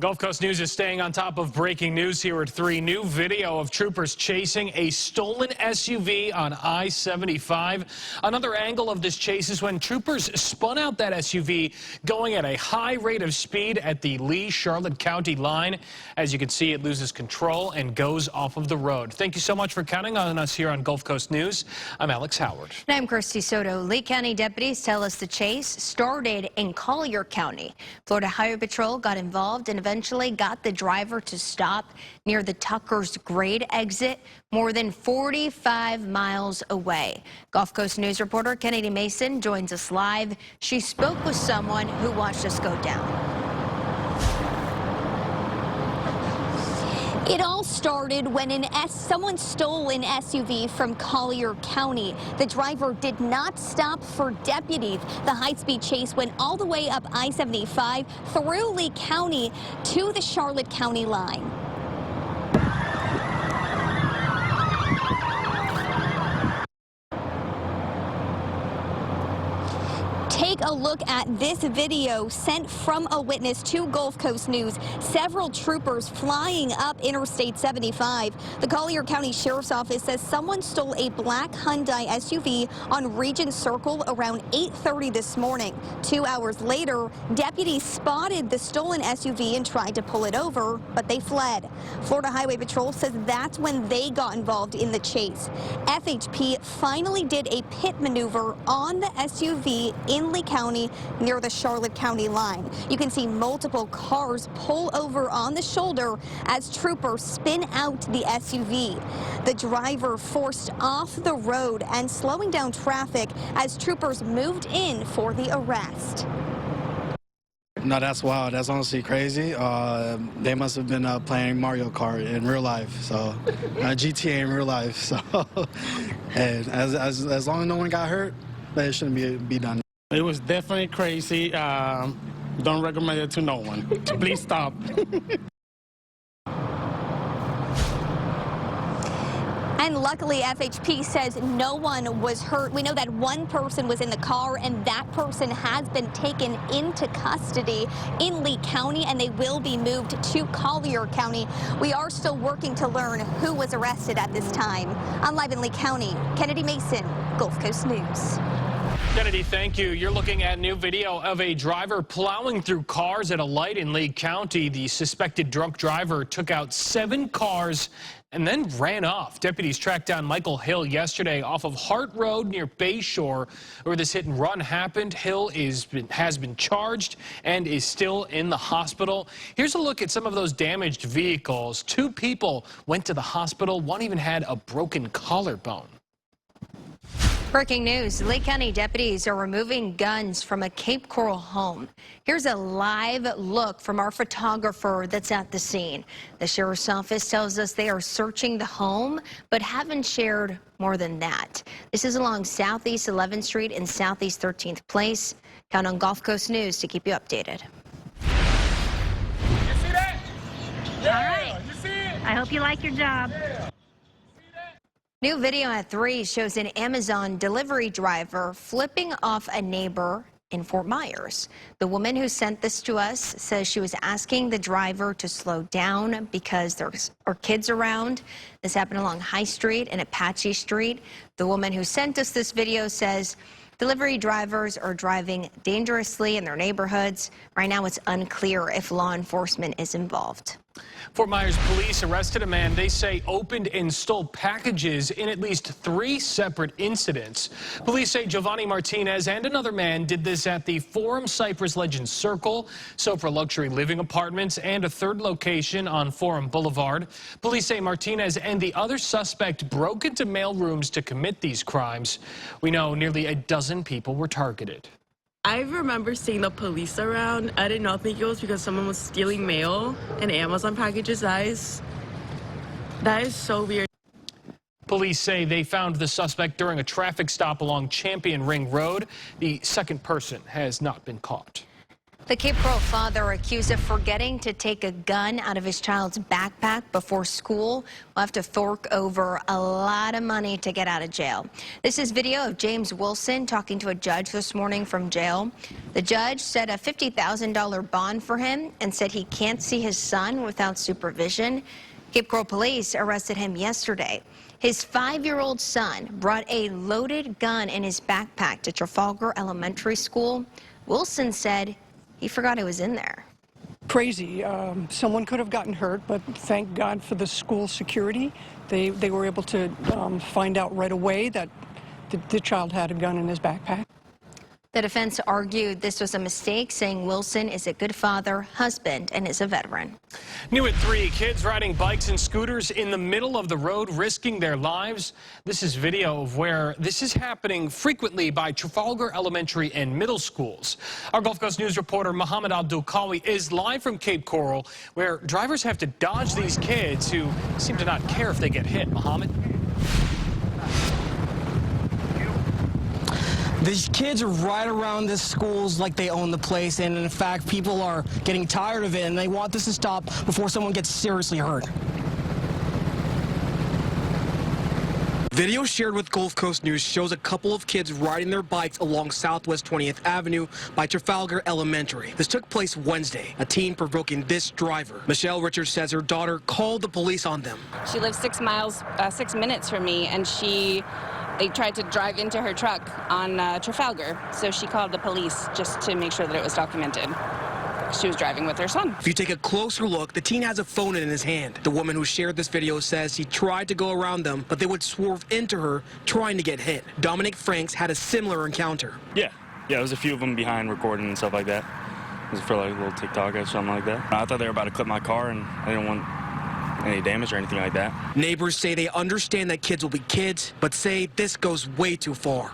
Gulf Coast News is staying on top of breaking news here at 3. New video of troopers chasing a stolen SUV on I-75. Another angle of this chase is when troopers spun out that SUV going at a high rate of speed at the Lee-Charlotte County line. As you can see, it loses control and goes off of the road. Thank you so much for counting on us here on Gulf Coast News. I'm Alex Howard. And I'm Christy Soto. Lee County deputies tell us the chase started in Collier County. Florida Highway Patrol got involved and eventually got the driver to stop near the Tucker's Grade exit, more than 45 miles away. Gulf Coast News reporter Kennedy Mason joins us live. She spoke with someone who watched us go down. It all started when someone stole an SUV from Collier County. The driver did not stop for deputies. The high-speed chase went all the way up I-75 through Lee County to the Charlotte County line. Take a look at this video sent from a witness to Gulf Coast News. Several troopers flying up Interstate 75. The Collier County Sheriff's Office says someone stole a black Hyundai SUV on Regent Circle around 8:30 this morning. 2 hours later, deputies spotted the stolen SUV and tried to pull it over, but they fled. Florida Highway Patrol says that's when they got involved in the chase. FHP finally did a pit maneuver on the SUV in Lee County near the Charlotte County line. You can see multiple cars pull over on the shoulder as troopers spin out the SUV. The driver forced off the road and slowing down traffic as troopers moved in for the arrest. No, that's wild. That's honestly crazy. They must have been playing Mario Kart in real life, so GTA in real life. So, and as long as no one got hurt, that shouldn't be done. It was definitely crazy. Don't recommend it to no one. Please stop. And luckily, FHP says no one was hurt. We know that one person was in the car, and that person has been taken into custody in Lee County, and they will be moved to Collier County. We are still working to learn who was arrested at this time. I'm live in Lee County. Kennedy Mason, Gulf Coast News. Kennedy, thank you. You're looking at new video of a driver plowing through cars at a light in Lee County. The suspected drunk driver took out 7 cars and then ran off. Deputies tracked down Michael Hill yesterday off of Hart Road near Bayshore, where this hit and run happened. Hill has been charged and is still in the hospital. Here's a look at some of those damaged vehicles. 2 people went to the hospital. One even had a broken collarbone. Breaking news, Lee County deputies are removing guns from a Cape Coral home. Here's a live look from our photographer that's at the scene. The sheriff's office tells us they are searching the home, but haven't shared more than that. This is along Southeast 11th Street and Southeast 13th Place. Count on Gulf Coast News to keep you updated. You see that? Yeah, all right. You see it? I hope you like your job. Yeah. New video at 3 shows an Amazon delivery driver flipping off a neighbor in Fort Myers. The woman who sent this to us says she was asking the driver to slow down because there are kids around. This happened along High Street and Apache Street. The woman who sent us this video says delivery drivers are driving dangerously in their neighborhoods. Right now, it's unclear if law enforcement is involved. Fort Myers police arrested a man they say opened and stole packages in at least 3 separate incidents. Police say Giovanni Martinez and another man did this at the Forum Cypress Legends Circle, Sopra Luxury Living Apartments, and a 3rd location on Forum Boulevard. Police say Martinez and the other suspect broke into mailrooms to commit these crimes. We know nearly a dozen people were targeted. I remember seeing the police around. I did not think it was because someone was stealing mail and Amazon packages. That is so weird. Police say they found the suspect during a traffic stop along Champion Ring Road. The second person has not been caught. The Cape Coral father accused of forgetting to take a gun out of his child's backpack before school will have to fork over a lot of money to get out of jail. This is video of James Wilson talking to a judge this morning from jail. The judge set a $50,000 bond for him and said he can't see his son without supervision. Cape Coral police arrested him yesterday. His 5-year-old son brought a loaded gun in his backpack to Trafalgar Elementary School. Wilson said he forgot it was in there. Crazy. Someone could have gotten hurt, but thank God for the school security. They were able to find out right away that the child had a gun in his backpack. The defense argued this was a mistake, saying Wilson is a good father, husband, and is a veteran. New at 3, kids riding bikes and scooters in the middle of the road, risking their lives. This is video of where this is happening frequently by Trafalgar Elementary and middle schools. Our Gulf Coast News reporter Mohammed Abdul-Kawi is live from Cape Coral, where drivers have to dodge these kids who seem to not care if they get hit. Mohammed? These kids are right around the schools like they own the place, and in fact, people are getting tired of it, and they want this to stop before someone gets seriously hurt. Video shared with Gulf Coast News shows a couple of kids riding their bikes along Southwest 20th Avenue by Trafalgar Elementary. This took place Wednesday, a teen provoking this driver. Michelle Richards says her daughter called the police on them. She lives 6 minutes from me, and they tried to drive into her truck on Trafalgar, so she called the police just to make sure that it was documented. She was driving with her son. If you take a closer look, the teen has a phone in his hand. The woman who shared this video says he tried to go around them, but they would swerve into her, trying to get hit. Dominic Franks had a similar encounter. Yeah, there was a few of them behind recording and stuff like that. It was for like a little TikTok or something like that. I thought they were about to clip my car, and I didn't want any damage or anything like that. Neighbors say they understand that kids will be kids, but say this goes way too far.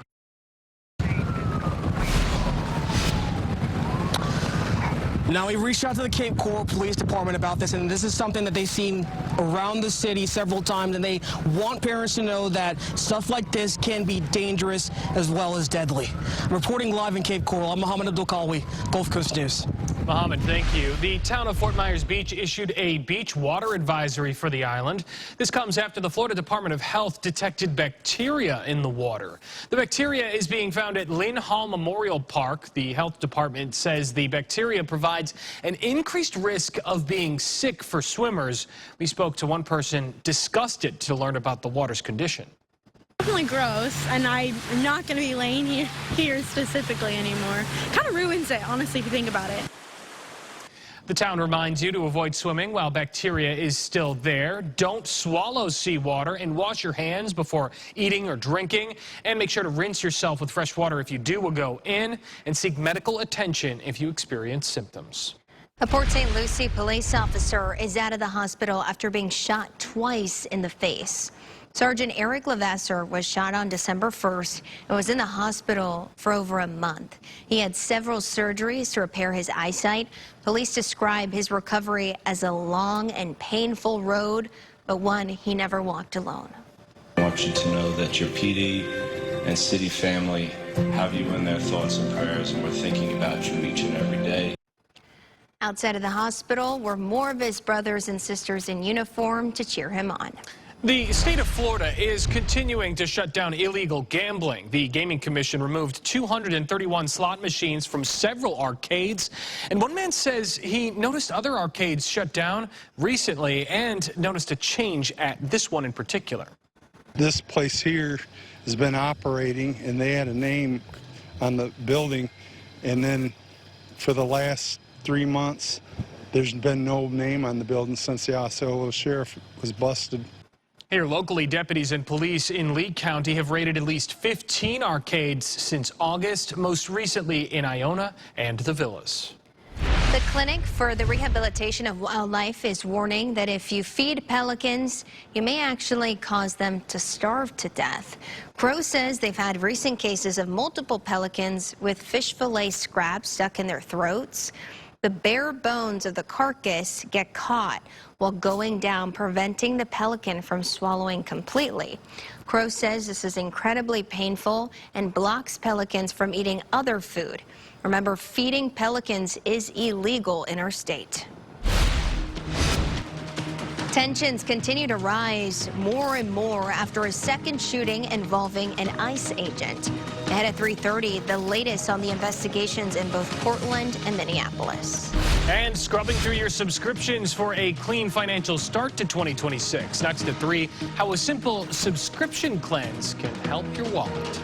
Now, we reached out to the Cape Coral Police Department about this, and this is something that they've seen around the city several times, and they want parents to know that stuff like this can be dangerous as well as deadly. I'm reporting live in Cape Coral. I'm Mohammed Abdul-Kawi, Gulf Coast News. Mohammed, thank you. The town of Fort Myers Beach issued a beach water advisory for the island. This comes after the Florida Department of Health detected bacteria in the water. The bacteria is being found at Lynn Hall Memorial Park. The health department says the bacteria provides an increased risk of being sick for swimmers. We spoke to one person disgusted to learn about the water's condition. Definitely gross, and I'm not going to be laying here specifically anymore. Kind of ruins it, honestly, if you think about it. The town reminds you to avoid swimming while bacteria is still there. Don't swallow seawater, and wash your hands before eating or drinking. And make sure to rinse yourself with fresh water if you do go in, and seek medical attention if you experience symptoms. A Port St. Lucie police officer is out of the hospital after being shot twice in the face. Sergeant Eric Levasseur was shot on December 1st and was in the hospital for over a month. He had several surgeries to repair his eyesight. Police describe his recovery as a long and painful road, but one he never walked alone. I want you to know that your PD and city family have you in their thoughts and prayers, and we're thinking about you each and every day. Outside of the hospital were more of his brothers and sisters in uniform to cheer him on. The state of Florida is continuing to shut down illegal gambling. The Gaming Commission removed 231 slot machines from several arcades. And one man says he noticed other arcades shut down recently and noticed a change at this one in particular. This place here has been operating, and they had a name on the building. And then for the last 3 months, there's been no name on the building since the Osceola sheriff was busted. Here locally, deputies and police in Lee County have raided at least 15 arcades since August, most recently in Iona and the Villas. The Clinic for the Rehabilitation of Wildlife is warning that if you feed pelicans, you may actually cause them to starve to death. Crow says they've had recent cases of multiple pelicans with fish fillet scraps stuck in their throats. The bare bones of the carcass get caught while going down, preventing the pelican from swallowing completely. Crow says this is incredibly painful and blocks pelicans from eating other food. Remember, feeding pelicans is illegal in our state. Tensions continue to rise more and more after a second shooting involving an ICE agent. Ahead at 3:30, the latest on the investigations in both Portland and Minneapolis. And scrubbing through your subscriptions for a clean financial start to 2026. Next at 3, how a simple subscription cleanse can help your wallet.